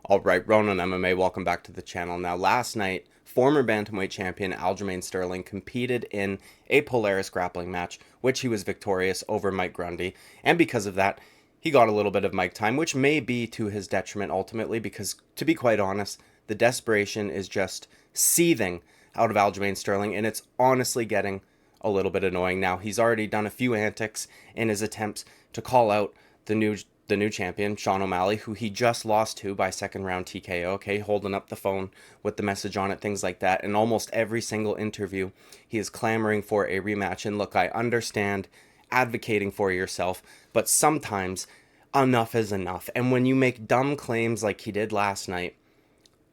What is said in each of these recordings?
All right, Ronan MMA, welcome back to the channel. Now, last night, former bantamweight champion Aljamain Sterling competed in a Polaris grappling match, which he was victorious over Mike Grundy, and because of that, he got a little bit of mic time, which may be to his detriment ultimately, because to be quite honest, the desperation is just seething out of Aljamain Sterling, and it's honestly getting a little bit annoying. Now, he's already done a few antics in his attempts to call out the new champion, Sean O'Malley, who he just lost to by second round TKO, okay, holding up the phone with the message on it, things like that. In almost every single interview, he is clamoring for a rematch. And look, I understand advocating for yourself, but sometimes enough is enough. And when you make dumb claims like he did last night,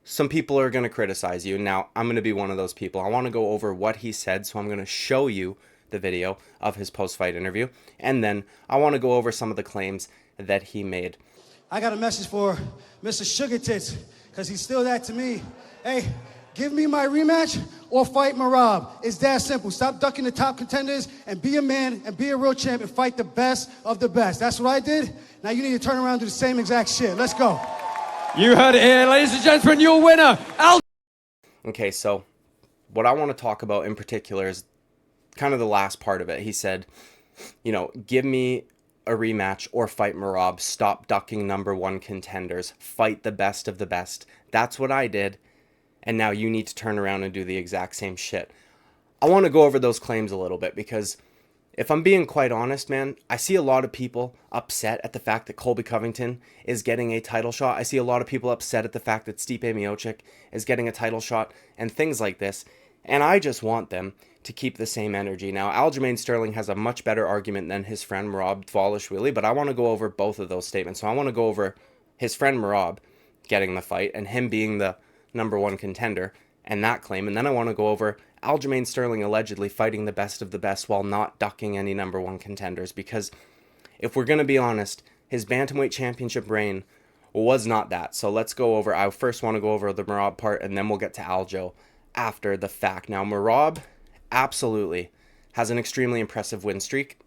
some people are going to criticize you. Now, I'm going to be one of those people. I want to go over what he said, so I'm going to show you the video of his post-fight interview, and then I want to go over some of the claims that he made. I got a message for Mr. Sugar Tits, because he's still that to me. Hey, give me my rematch or fight Merab. It's that simple. Stop ducking the top contenders and be a man and be a real champ and fight the best of the best. That's what I did. Now you need to turn around and do the same exact shit. Let's go. You heard it here, ladies and gentlemen, your winner, Okay, so what I want to talk about in particular is kind of the last part of it. He said, give me a rematch or fight Merab. Stop ducking number one contenders. Fight the best of the best. That's what I did. And now you need to turn around and do the exact same shit. I want to go over those claims a little bit because if I'm being quite honest, man, I see a lot of people upset at the fact that Colby Covington is getting a title shot. I see a lot of people upset at the fact that Stipe Miocic is getting a title shot and things like this. And I just want them to keep the same energy. Now, Aljamain Sterling has a much better argument than his friend Merab Dvalishvili, but I want to go over both of those statements. So I want to go over his friend Merab getting the fight and him being the number one contender and that claim. And then I want to go over Aljamain Sterling allegedly fighting the best of the best while not ducking any number one contenders. Because if we're going to be honest, his bantamweight championship reign was not that. So let's go over, I first want to go over the Merab part and then we'll get to Aljo after the fact. Now, Merab absolutely has an extremely impressive win streak.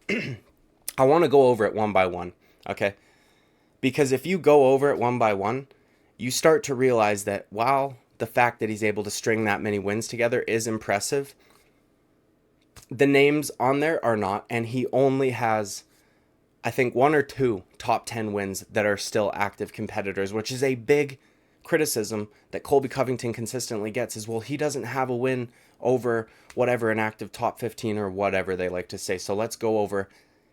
I want to go over it one by one, okay? Because if you go over it one by one, you start to realize that while the fact that he's able to string that many wins together is impressive, the names on there are not, and he only has, I think, one or two top 10 wins that are still active competitors, which is a big criticism that Colby Covington consistently gets is, well, he doesn't have a win over whatever an active top 15 or whatever they like to say. So let's go over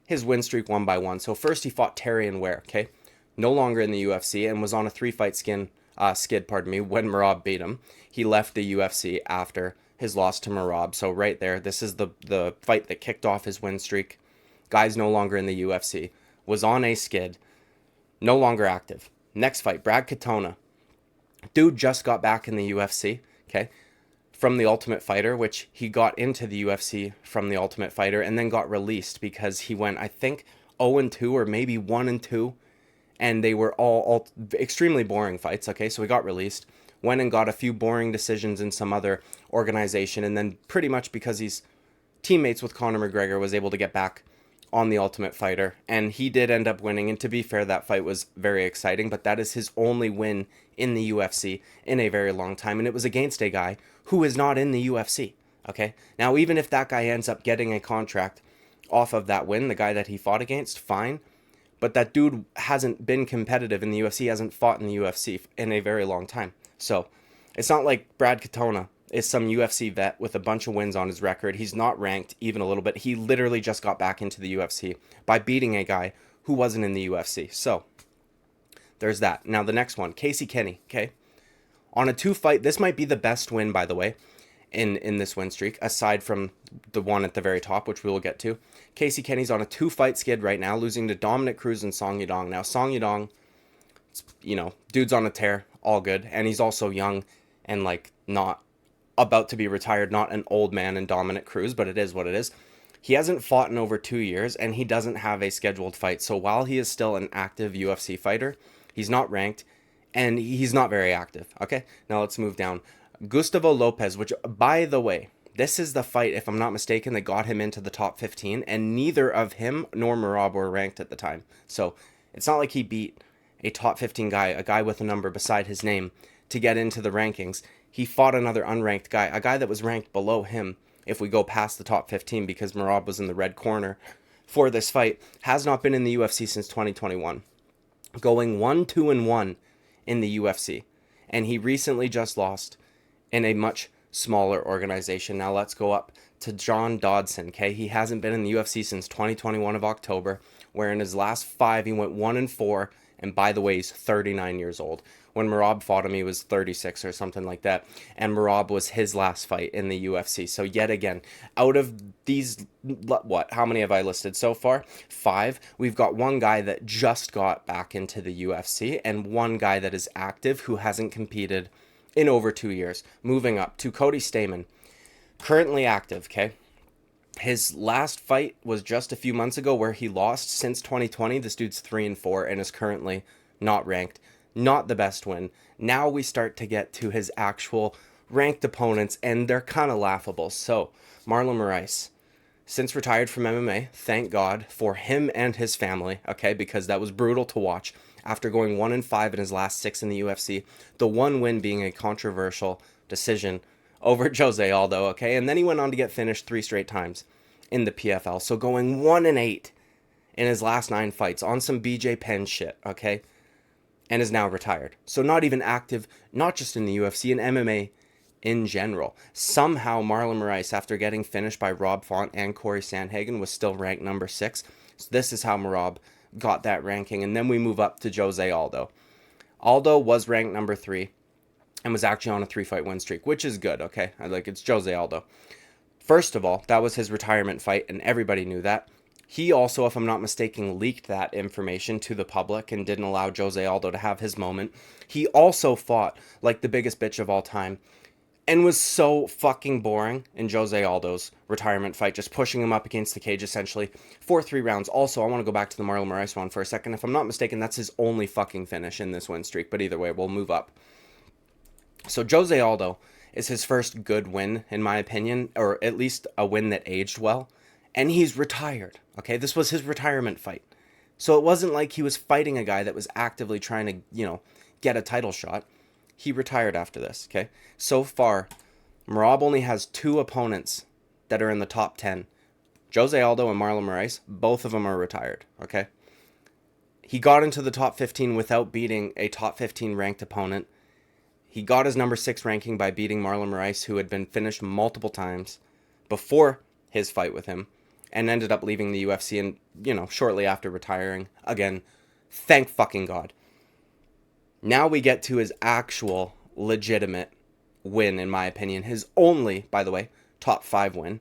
his win streak one by one. So first he fought Terrion Ware, okay? No longer in the UFC and was on a 3-fight skid, when Merab beat him. He left the UFC after his loss to Merab. So right there, this is the fight that kicked off his win streak. Guy's no longer in the UFC. Was on a skid. No longer active. Next fight, Brad Katona. Dude just got back in the UFC, okay, from the Ultimate Fighter, which he got into the UFC from the Ultimate Fighter and then got released because he went, I think, 0-2 or maybe 1-2, and they were all extremely boring fights, okay, so he got released, went and got a few boring decisions in some other organization, and then pretty much because he's teammates with Conor McGregor was able to get back on the Ultimate Fighter, and he did end up winning, and to be fair, that fight was very exciting, but that is his only win in the UFC in a very long time, and it was against a guy who is not in the UFC, okay? Now, even if that guy ends up getting a contract off of that win, the guy that he fought against, fine, but that dude hasn't been competitive in the UFC, hasn't fought in the UFC in a very long time, so it's not like Brad Katona is some UFC vet with a bunch of wins on his record. He's not ranked even a little bit. He literally just got back into the UFC by beating a guy who wasn't in the UFC. So there's that. Now the next one, Casey Kenny, okay? On a 2-fight, this might be the best win, by the way, in this win streak, aside from the one at the very top, which we will get to. Casey Kenny's on a 2-fight skid right now, losing to Dominic Cruz and Song Yadong. Now, Song Yadong, dude's on a tear, all good, and he's also young and, not about to be retired, not an old man in Dominic Cruz, but it is what it is. He hasn't fought in over 2 years, and he doesn't have a scheduled fight. So while he is still an active UFC fighter, he's not ranked, and he's not very active. Okay, now let's move down. Gustavo Lopez, which, by the way, this is the fight, if I'm not mistaken, that got him into the top 15, and neither of him nor Merab were ranked at the time. So it's not like he beat a top 15 guy, a guy with a number beside his name, to get into the rankings. He fought another unranked guy, a guy that was ranked below him if we go past the top 15, because Merab was in the red corner for this fight. Has not been in the UFC since 2021. Going 1-2-1 in the UFC. And he recently just lost in a much smaller organization. Now let's go up to John Dodson, okay? He hasn't been in the UFC since 2021 of October, where in his last 5 he went 1-4, and by the way, he's 39 years old. When Merab fought him, he was 36 or something like that, and Merab was his last fight in the UFC. So yet again, out of these, how many have I listed so far? 5. We've got one guy that just got back into the UFC, and one guy that is active who hasn't competed in over 2 years. Moving up to Cody Stamann, currently active, okay? His last fight was just a few months ago where he lost. Since 2020, this dude's 3-4 and is currently not ranked. Not the best win. Now we start to get to his actual ranked opponents, and they're kind of laughable. So, Marlon Moraes, since retired from MMA, thank God for him and his family, okay, because that was brutal to watch. After going 1-5 in his last 6 in the UFC, the one win being a controversial decision over Jose Aldo, okay? And then he went on to get finished 3 straight times in the PFL. So going 1-8 in his last 9 fights on some BJ Penn shit, okay? And is now retired. So not even active, not just in the UFC, in MMA in general. Somehow Marlon Moraes, after getting finished by Rob Font and Corey Sandhagen, was still ranked number 6. So this is how Merab got that ranking. And then we move up to Jose Aldo. Aldo was ranked number 3. And was actually on a 3-fight win streak, which is good, okay? It's Jose Aldo. First of all, that was his retirement fight, and everybody knew that. He also, if I'm not mistaken, leaked that information to the public and didn't allow Jose Aldo to have his moment. He also fought like the biggest bitch of all time and was so fucking boring in Jose Aldo's retirement fight, just pushing him up against the cage essentially for 3 rounds. Also, I want to go back to the Marlon Moraes one for a second. If I'm not mistaken, that's his only fucking finish in this win streak, but either way, we'll move up. So Jose Aldo is his first good win, in my opinion, or at least a win that aged well. And he's retired, okay? This was his retirement fight. So it wasn't like he was fighting a guy that was actively trying to, get a title shot. He retired after this, okay? So far, Merab only has 2 opponents that are in the top 10. Jose Aldo and Marlon Moraes, both of them are retired, okay? He got into the top 15 without beating a top 15 ranked opponent. He got his number 6 ranking by beating Marlon Moraes, who had been finished multiple times before his fight with him, and ended up leaving the UFC and, shortly after retiring. Again, thank fucking God. Now we get to his actual legitimate win, in my opinion. His only, by the way, top 5 win,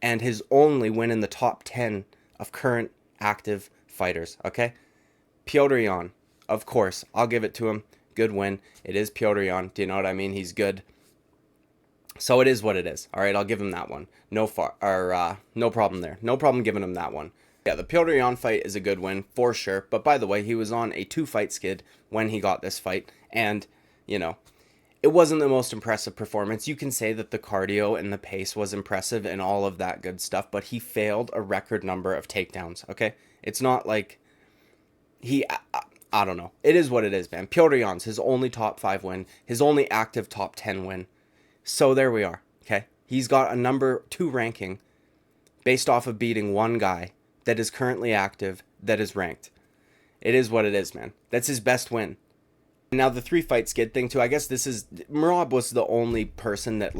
and his only win in the top 10 of current active fighters, okay? Petr Yan, of course, I'll give it to him. Good win. It is Petr Yan. Do you know what I mean? He's good. So it is what it is. All right, I'll give him that one. No problem there. No problem giving him that one. Yeah, the Petr Yan fight is a good win for sure. But by the way, he was on a 2-fight skid when he got this fight, and it wasn't the most impressive performance. You can say that the cardio and the pace was impressive and all of that good stuff, but he failed a record number of takedowns. Okay, it's not like I don't know. It is what it is, man. Petr Yan's his only top 5 win, his only active top 10 win. So there we are, okay? He's got a number 2 ranking based off of beating one guy that is currently active, that is ranked. It is what it is, man. That's his best win. Now the 3-fight skid thing too, I guess Merab was the only person that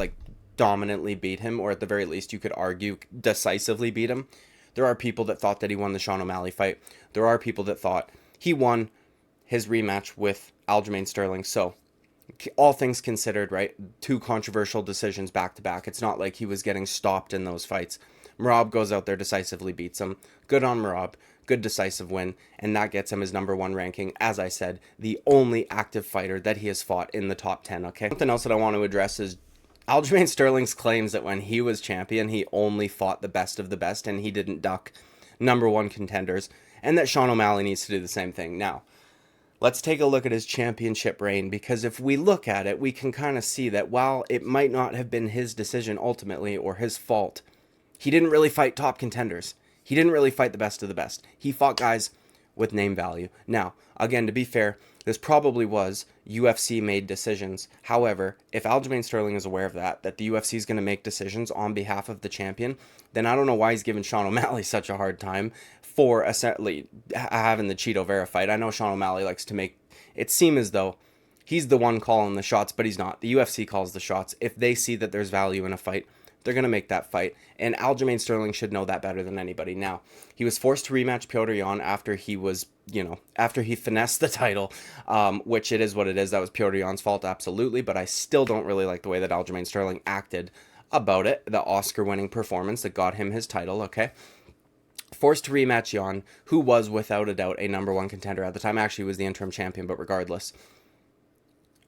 dominantly beat him, or at the very least you could argue decisively beat him. There are people that thought that he won the Sean O'Malley fight. There are people that thought he won his rematch with Aljamain Sterling. So, all things considered, right? 2 controversial decisions back to back. It's not like he was getting stopped in those fights. Merab goes out there, decisively beats him. Good on Merab. Good decisive win. And that gets him his number 1 ranking. As I said, the only active fighter that he has fought in the top 10, okay? Something else that I want to address is Aljamain Sterling's claims that when he was champion, he only fought the best of the best and he didn't duck number 1 contenders. And that Sean O'Malley needs to do the same thing. Now, let's take a look at his championship reign, because if we look at it, we can kind of see that while it might not have been his decision ultimately or his fault, he didn't really fight top contenders. He didn't really fight the best of the best. He fought guys with name value. Now, again, to be fair, this probably was UFC made decisions. However, if Aljamain Sterling is aware of that the UFC is going to make decisions on behalf of the champion, then I don't know why he's giving Sean O'Malley such a hard time for essentially having the Cheeto Vera fight. I know Sean O'Malley likes to make it seem as though he's the one calling the shots, but he's not. The UFC calls the shots. If they see that there's value in a fight, they're going to make that fight. And Aljamain Sterling should know that better than anybody. Now, he was forced to rematch Petr Yan after he was, after he finessed the title, which it is what it is. That was Petr Yan's fault, absolutely. But I still don't really like the way that Aljamain Sterling acted about it. The Oscar-winning performance that got him his title, okay? Forced to rematch Yan, who was without a doubt a number one contender at the time. Actually, he was the interim champion, but regardless.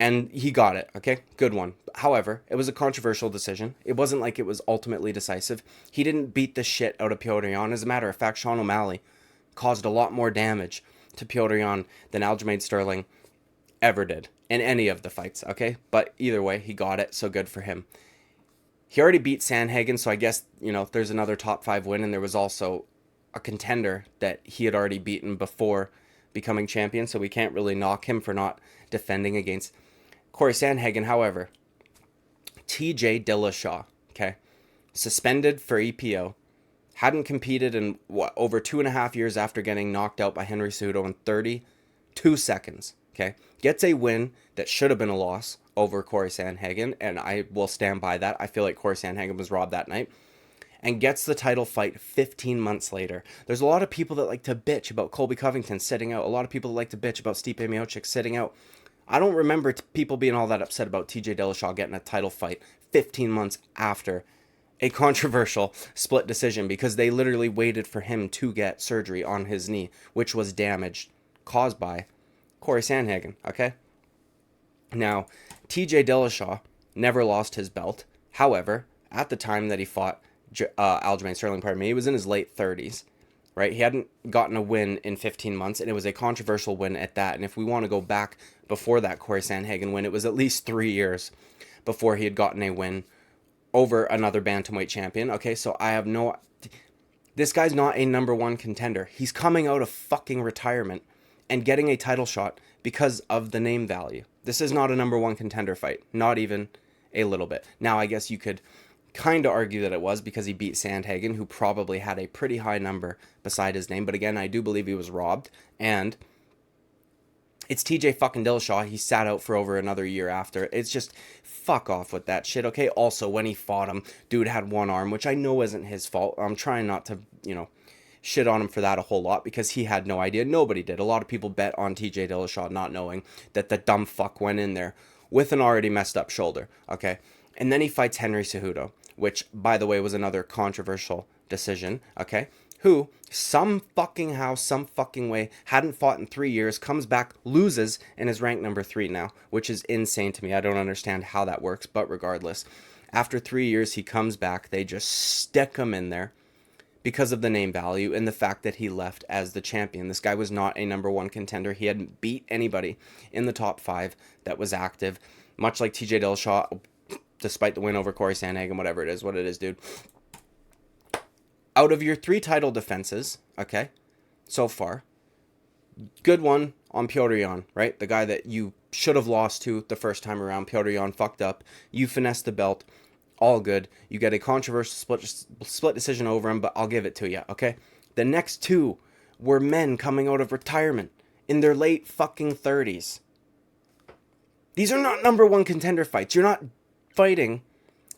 And he got it, okay? Good one. However, it was a controversial decision. It wasn't like it was ultimately decisive. He didn't beat the shit out of Petr Yan. As a matter of fact, Sean O'Malley caused a lot more damage to Petr Yan than Aljamain Sterling ever did in any of the fights, okay? But either way, he got it, so good for him. He already beat Sandhagen, so I guess, there's another top 5 win, and there was also a contender that he had already beaten before becoming champion, so we can't really knock him for not defending against Corey Sandhagen. However, TJ Dillashaw, okay, suspended for EPO, hadn't competed in over 2.5 years after getting knocked out by Henry Cejudo in 32 seconds, okay, gets a win that should have been a loss over Corey Sandhagen, and I will stand by that. I feel like Corey Sandhagen was robbed that night, and gets the title fight 15 months later. There's a lot of people that like to bitch about Colby Covington sitting out. A lot of people that like to bitch about Stipe Miocic sitting out. I don't remember people being all that upset about TJ Dillashaw getting a title fight 15 months after a controversial split decision, because they literally waited for him to get surgery on his knee, which was damaged, caused by Corey Sandhagen, okay? Now, TJ Dillashaw never lost his belt. However, at the time that he fought Aljamain Sterling, he was in his late 30s. Right, he hadn't gotten a win in 15 months, and it was a controversial win at that. And if we want to go back before that Corey Sandhagen win, it was at least 3 years before he had gotten a win over another bantamweight champion. Okay, so this guy's not a number one contender. He's coming out of fucking retirement and getting a title shot because of the name value. This is not a number one contender fight, not even a little bit. Now, I guess you could kind of argue that it was, because he beat Sandhagen, who probably had a pretty high number beside his name. But again, I do believe he was robbed. And it's TJ fucking Dillashaw. He sat out for over another year after. It's just, fuck off with that shit, okay? Also, when he fought him, dude had one arm, which I know isn't his fault. I'm trying not to, shit on him for that a whole lot, because he had no idea. Nobody did. A lot of people bet on TJ Dillashaw not knowing that the dumb fuck went in there with an already messed up shoulder, okay? And then he fights Henry Cejudo, which, by the way, was another controversial decision, okay? Who, some fucking way, hadn't fought in 3 years, comes back, loses, and is ranked number 3 now, which is insane to me. I don't understand how that works, but regardless. After 3 years, he comes back. They just stick him in there because of the name value and the fact that he left as the champion. This guy was not a number one contender. He hadn't beat anybody in the top 5 that was active, much like TJ Dillashaw, despite the win over Corey Sandhagen, whatever it is, what it is, dude. Out of your 3 title defenses, okay, so far, good one on Petr Yan, right? The guy that you should have lost to the first time around. Petr Yan fucked up. You finessed the belt. All good. You get a controversial split decision over him, but I'll give it to you, okay? The next 2 were men coming out of retirement in their late fucking 30s. These are not number one contender fights. You're not fighting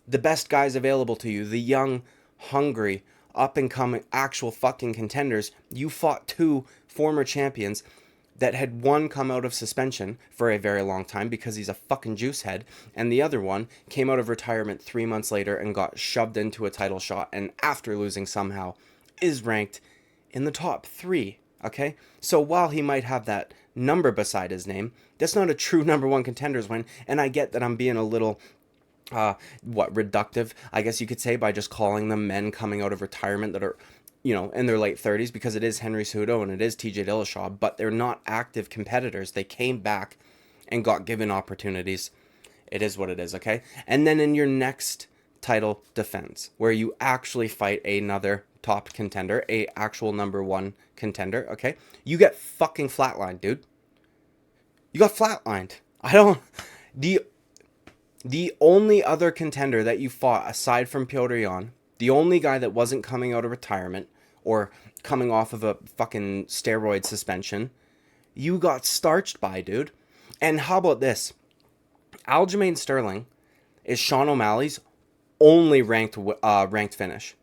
the best guys available to you, the young, hungry, up-and-coming, actual fucking contenders. You fought 2 former champions that had one come out of suspension for a very long time because he's a fucking juice head, and the other one came out of retirement 3 months later and got shoved into a title shot, and after losing somehow is ranked in the top 3, okay? So while he might have that number beside his name, that's not a true number one contender's win, and I get that I'm being a little reductive, I guess you could say, by just calling them men coming out of retirement that are, in their late 30s, because it is Henry Cejudo and it is TJ Dillashaw, but they're not active competitors. They came back and got given opportunities. It is what it is, okay? And then in your next title defense, where you actually fight another top contender, a actual number one contender, okay? You get fucking flatlined, dude. You got flatlined. The only other contender that you fought aside from Petr Yan, the only guy that wasn't coming out of retirement or coming off of a fucking steroid suspension, you got starched by, dude. And how about this? Aljamain Sterling is Sean O'Malley's only ranked finish.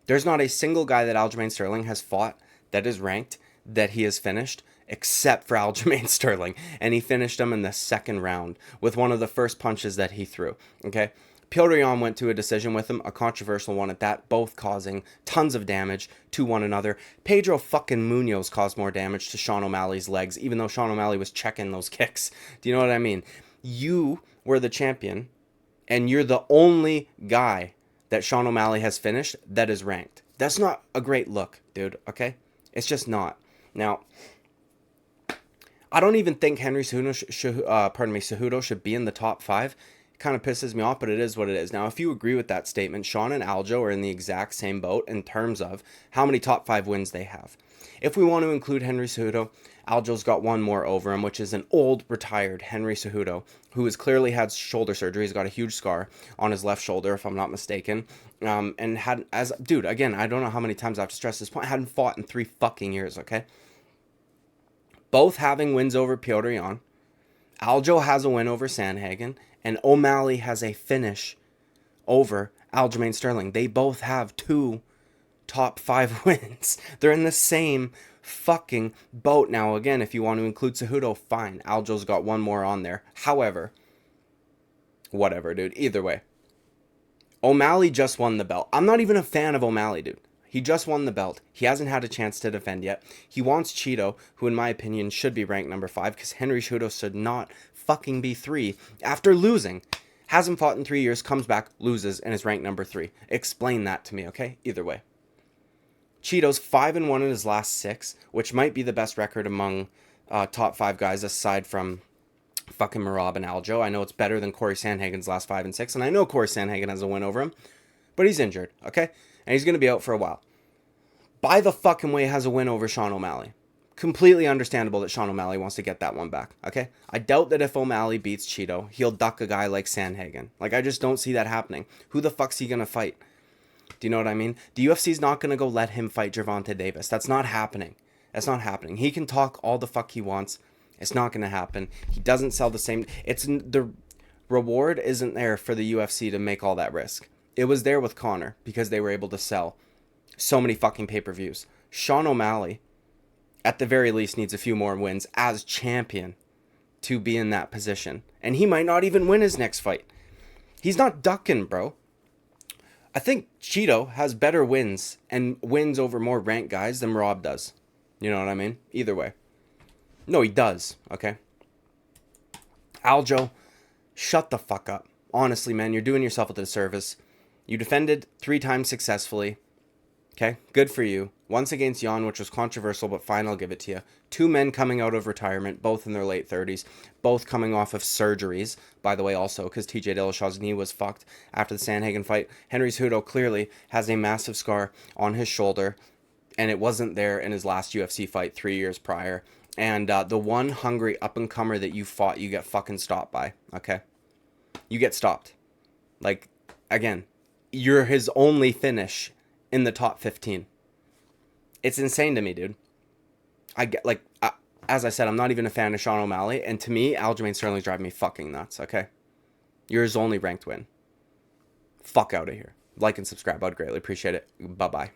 There's not a single guy that Aljamain Sterling has fought that is ranked that he has finished except for Aljamain Sterling. And he finished him in the second round with one of the first punches that he threw. Okay? Petr Yan went to a decision with him, a controversial one at that, both causing tons of damage to one another. Pedro fucking Munoz caused more damage to Sean O'Malley's legs, even though Sean O'Malley was checking those kicks. Do you know what I mean? You were the champion, and you're the only guy that Sean O'Malley has finished that is ranked. That's not a great look, dude, okay? It's just not. Now, I don't even think Henry Cejudo should be in the top 5. Kind of pisses me off, but it is what it is. Now, if you agree with that statement, Sean and Aljo are in the exact same boat in terms of how many top 5 wins they have. If we want to include Henry Cejudo, Aljo's got one more over him, which is an old, retired Henry Cejudo, who has clearly had shoulder surgery. He's got a huge scar on his left shoulder, if I'm not mistaken. And dude, again, I don't know how many times I have to stress this point, hadn't fought in 3 fucking years, okay? Both having wins over Petr Yan. Aljo has a win over Sandhagen, and O'Malley has a finish over Aljamain Sterling. They both have 2 top 5 wins. They're in the same fucking boat. Now, again, if you want to include Cejudo, fine. Aljo's got one more on there. However, whatever, dude. Either way. O'Malley just won the belt. I'm not even a fan of O'Malley, dude. He just won the belt. He hasn't had a chance to defend yet. He wants Cheeto, who in my opinion should be ranked number 5, because Henry Cejudo should not fucking be 3 after losing. Hasn't fought in 3 years, comes back, loses, and is ranked number 3. Explain that to me, okay? Either way. Cheeto's 5-1 in his last 6, which might be the best record among top 5 guys aside from fucking Merab and Aljo. I know it's better than Corey Sandhagen's last 5 and 6, and I know Corey Sandhagen has a win over him, but he's injured, okay? And he's going to be out for a while. By the fucking way, has a win over Sean O'Malley. Completely understandable that Sean O'Malley wants to get that one back, okay? I doubt that if O'Malley beats Cheeto, he'll duck a guy like Sandhagen. Like, I just don't see that happening. Who the fuck's he going to fight? Do you know what I mean? The UFC's not going to go let him fight Gervonta Davis. That's not happening. That's not happening. He can talk all the fuck he wants. It's not going to happen. He doesn't sell the same... The reward isn't there for the UFC to make all that risk. It was there with Conor because they were able to sell so many fucking pay-per-views. Sean O'Malley, at the very least, needs a few more wins as champion to be in that position. And he might not even win his next fight. He's not ducking, bro. I think Cheeto has better wins and wins over more ranked guys than Merab does. You know what I mean? Either way. No, he does, okay? Aljo, shut the fuck up. Honestly, man, you're doing yourself a disservice. You defended 3 times successfully. Okay, good for you. Once against Yan, which was controversial, but fine, I'll give it to you. 2 men coming out of retirement, both in their late 30s, both coming off of surgeries, by the way, also, because TJ Dillashaw's knee was fucked after the Sandhagen fight. Henry Cejudo clearly has a massive scar on his shoulder, and it wasn't there in his last UFC fight 3 years prior. And the one hungry up-and-comer that you fought, you get fucking stopped by, okay? You get stopped. Like, again, you're his only finish in the top 15. It's insane to me, dude. As I said, I'm not even a fan of Sean O'Malley, and to me, Aljamain Sterling's driving me fucking nuts, okay? You're his only ranked win. Fuck out of here. Like and subscribe, I'd greatly appreciate it. Bye-bye.